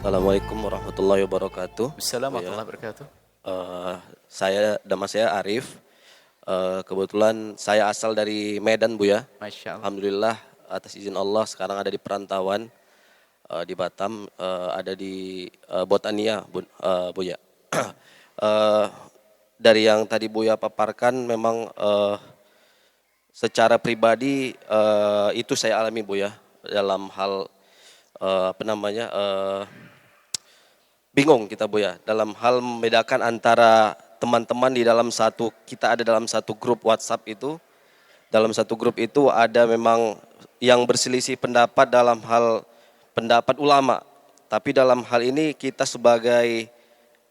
Assalamualaikum warahmatullahi wabarakatuh. Assalamualaikum Ya, warahmatullahi wabarakatuh. nama saya Arif. Kebetulan saya asal dari Medan, Bu ya. Masya Allah. Alhamdulillah atas izin Allah sekarang ada di perantauan di Batam, ada di Botania, Bu ya. Eh, dari yang tadi Buya paparkan memang secara pribadi itu saya alami, Bu ya, dalam hal apa namanya bingung kita, Bu ya, dalam hal membedakan antara teman-teman di dalam kita ada dalam satu grup WhatsApp itu. Dalam satu grup itu ada memang yang berselisih pendapat dalam hal pendapat ulama. Tapi dalam hal ini kita sebagai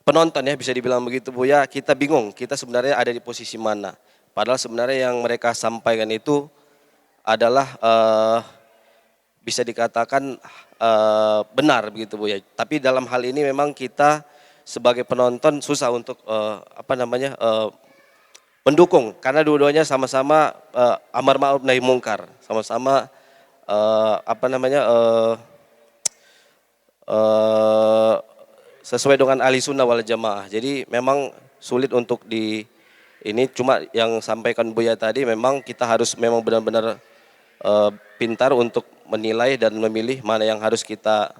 penonton, ya bisa dibilang begitu, Bu ya, kita bingung kita sebenarnya ada di posisi mana. Padahal sebenarnya yang mereka sampaikan itu adalah bisa dikatakan benar begitu, Bu ya. Tapi dalam hal ini memang kita sebagai penonton susah untuk mendukung, karena dua-duanya sama-sama amar ma'ruf nahi mungkar, sama-sama sesuai dengan ahli sunnah wal jamaah. Jadi memang sulit untuk ini, cuma yang sampaikan Buya tadi memang kita harus memang benar-benar pintar untuk menilai dan memilih mana yang harus kita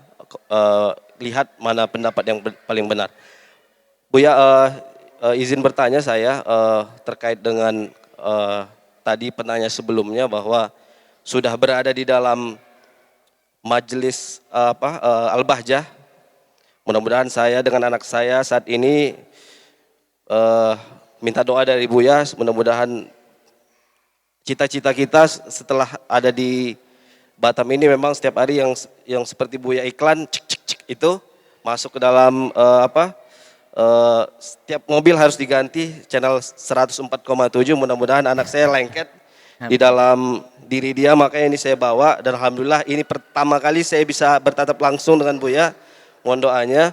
lihat, mana pendapat yang paling benar. Buya, izin bertanya saya terkait dengan tadi penanya sebelumnya bahwa sudah berada di dalam majelis Al-Bahjah. Mudah-mudahan saya dengan anak saya saat ini minta doa dari Buya, mudah-mudahan cita-cita kita setelah ada di Batam ini memang setiap hari yang seperti Buya iklan cik cik cik itu masuk ke dalam setiap mobil harus diganti channel 104,7. Mudah-mudahan anak saya lengket di dalam diri dia, makanya ini saya bawa, dan alhamdulillah ini pertama kali saya bisa bertatap langsung dengan Buya. Mohon doanya.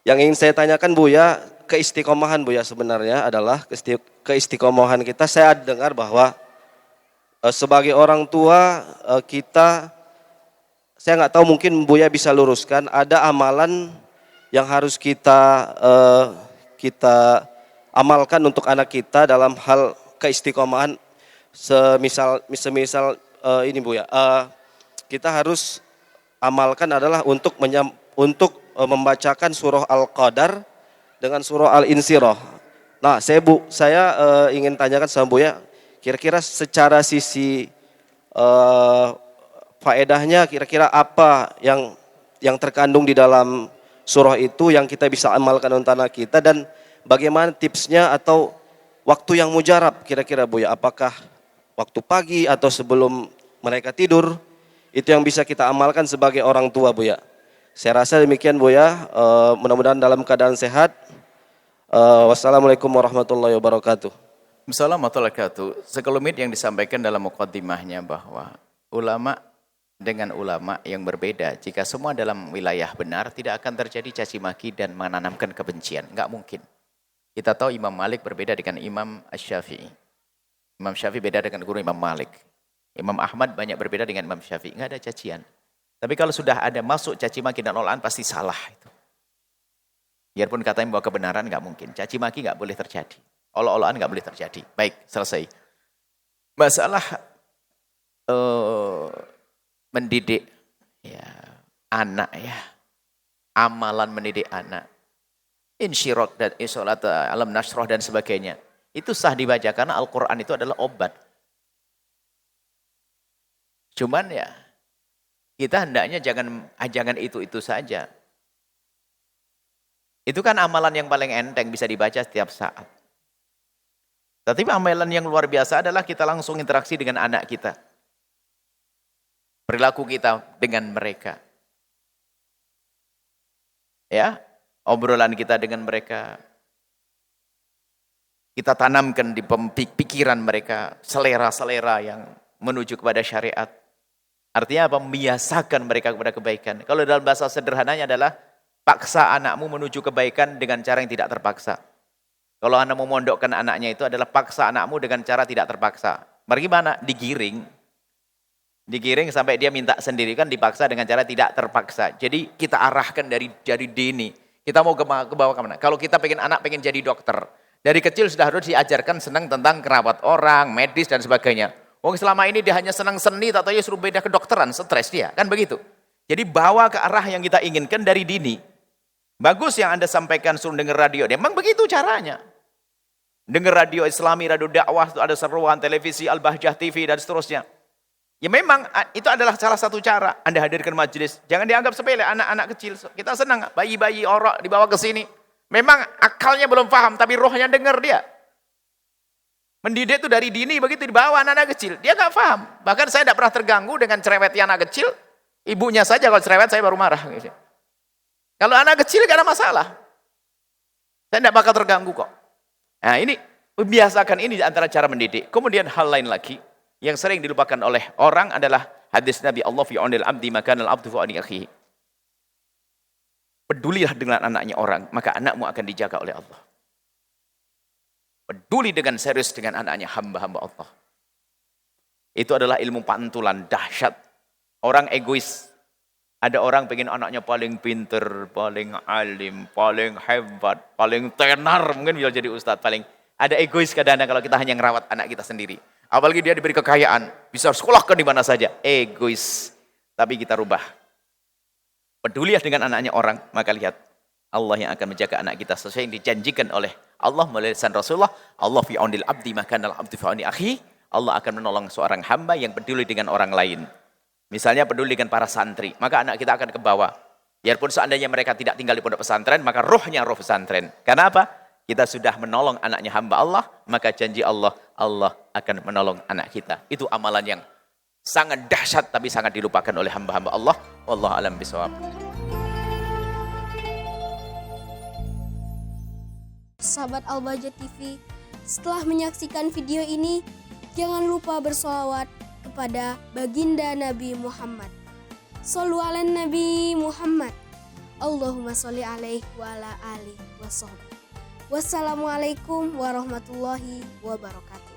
Yang ingin saya tanyakan Buya, keistiqomahan Buya sebenarnya adalah keistiqomahan kita. Saya dengar bahwa sebagai orang tua saya nggak tahu, mungkin Buya bisa luruskan, ada amalan yang harus kita amalkan untuk anak kita dalam hal keistiqomahan. Semisal ini Buya, kita harus amalkan adalah untuk membacakan surah Al-Qadar dengan surah Al-Insyirah. Nah, saya ingin tanyakan sama Buya, kira-kira secara sisi faedahnya, kira-kira apa yang terkandung di dalam surah itu yang kita bisa amalkan untuk anak kita, dan bagaimana tipsnya atau waktu yang mujarab kira-kira Buya, apakah waktu pagi atau sebelum mereka tidur, itu yang bisa kita amalkan sebagai orang tua Buya. Saya rasa demikian Buya, mudah-mudahan dalam keadaan sehat. Wassalamualaikum warahmatullahi wabarakatuh. Assalamualaikum warahmatullahi wabarakatuh. Sekelumit yang disampaikan dalam muqaddimahnya bahwa ulama dengan ulama yang berbeda, jika semua dalam wilayah benar, tidak akan terjadi caci maki dan menanamkan kebencian. Enggak mungkin. Kita tahu Imam Malik berbeda dengan Imam Asy-Syafi'i. Imam Syafi'i beda dengan guru Imam Malik. Imam Ahmad banyak berbeda dengan Imam Syafi'i. Enggak ada cacian. Tapi kalau sudah ada masuk caci maki dan olaan, pasti salah itu. Biarpun katanya bahwa kebenaran, enggak mungkin. Caci maki enggak boleh terjadi. Olah-olahan enggak boleh terjadi. Baik, selesai. Masalah mendidik ya anak, ya amalan mendidik anak, insyirah dan isolat alam nasroh dan sebagainya, itu sah dibaca karena Al-Quran itu adalah obat. Cuman ya kita hendaknya jangan itu saja. Itu kan amalan yang paling enteng, bisa dibaca setiap saat. Tapi amalan yang luar biasa adalah kita langsung interaksi dengan anak kita. Perilaku kita dengan mereka. Ya, obrolan kita dengan mereka. Kita tanamkan di pikiran mereka selera-selera yang menuju kepada syariat. Artinya apa? Membiasakan mereka kepada kebaikan. Kalau dalam bahasa sederhananya adalah paksa anakmu menuju kebaikan dengan cara yang tidak terpaksa. Kalau Anda mau mondokkan anaknya itu adalah paksa anakmu dengan cara tidak terpaksa. Bagaimana? Digiring. Digiring sampai dia minta sendiri, kan dipaksa dengan cara tidak terpaksa. Jadi kita arahkan dari dini. Kita mau ke bawah kemana? Kalau kita pengen jadi dokter, dari kecil sudah harus diajarkan senang tentang kerawat orang, medis dan sebagainya. Wong selama ini dia hanya senang seni, tak tahu suruh beda kedokteran, stres dia, kan begitu. Jadi bawa ke arah yang kita inginkan dari dini. Bagus yang Anda sampaikan, suruh dengar radio. Memang begitu caranya. Dengar radio Islami, radio dakwah, itu ada seruan televisi, Al-Bahjah TV dan seterusnya. Ya memang itu adalah salah satu cara. Anda hadirkan majelis, jangan dianggap sepele, anak-anak kecil. Kita senang, bayi-bayi orang dibawa ke sini. Memang akalnya belum paham, tapi rohnya dengar dia. Mendidik itu dari dini, begitu dibawa anak-anak kecil. Dia nggak paham. Bahkan saya tidak pernah terganggu dengan cerewetnya anak kecil. Ibunya saja kalau cerewet saya baru marah. Kalau anak kecil nggak ada masalah. Saya tidak bakal terganggu kok. Nah ini, biasakan ini antara cara mendidik. Kemudian hal lain lagi, yang sering dilupakan oleh orang adalah hadis Nabi, Allah fi aunil abdi makanal abdu fi auni akhihi. Pedulilah dengan anaknya orang, maka anakmu akan dijaga oleh Allah. Peduli dengan serius dengan anaknya hamba-hamba Allah. Itu adalah ilmu pantulan dahsyat. Orang egois. Ada orang pengen anaknya paling pinter, paling alim, paling hebat, paling tenar, mungkin bisa jadi ustadz paling. Ada egois kadang-kadang kalau kita hanya ngerawat anak kita sendiri. Apalagi dia diberi kekayaan, bisa sekolahkan di mana saja. Egois. Tapi kita rubah. Pedulilah dengan anaknya orang, maka lihat Allah yang akan menjaga anak kita sesuai yang dijanjikan oleh Allah melalui lisan Rasulullah. Allah fi aunil abdi makanal abdu fi auni akhi. Allah akan menolong seorang hamba yang peduli dengan orang lain. Misalnya peduli dengan para santri, maka anak kita akan ke bawah. Biarpun seandainya mereka tidak tinggal di pondok pesantren, maka rohnya roh pesantren. Karena apa? Kita sudah menolong anaknya hamba Allah, maka janji Allah, Allah akan menolong anak kita. Itu amalan yang sangat dahsyat tapi sangat dilupakan oleh hamba-hamba Allah. Wallahu a'lam bishawab. Sahabat Al-Bahjah TV, setelah menyaksikan video ini, jangan lupa bersolawat kepada baginda Nabi Muhammad. Shollu ala Nabi Muhammad. Allahumma sholli alaihi wa ala alihi wa sahbihi. Wassalamualaikum warahmatullahi wabarakatuh.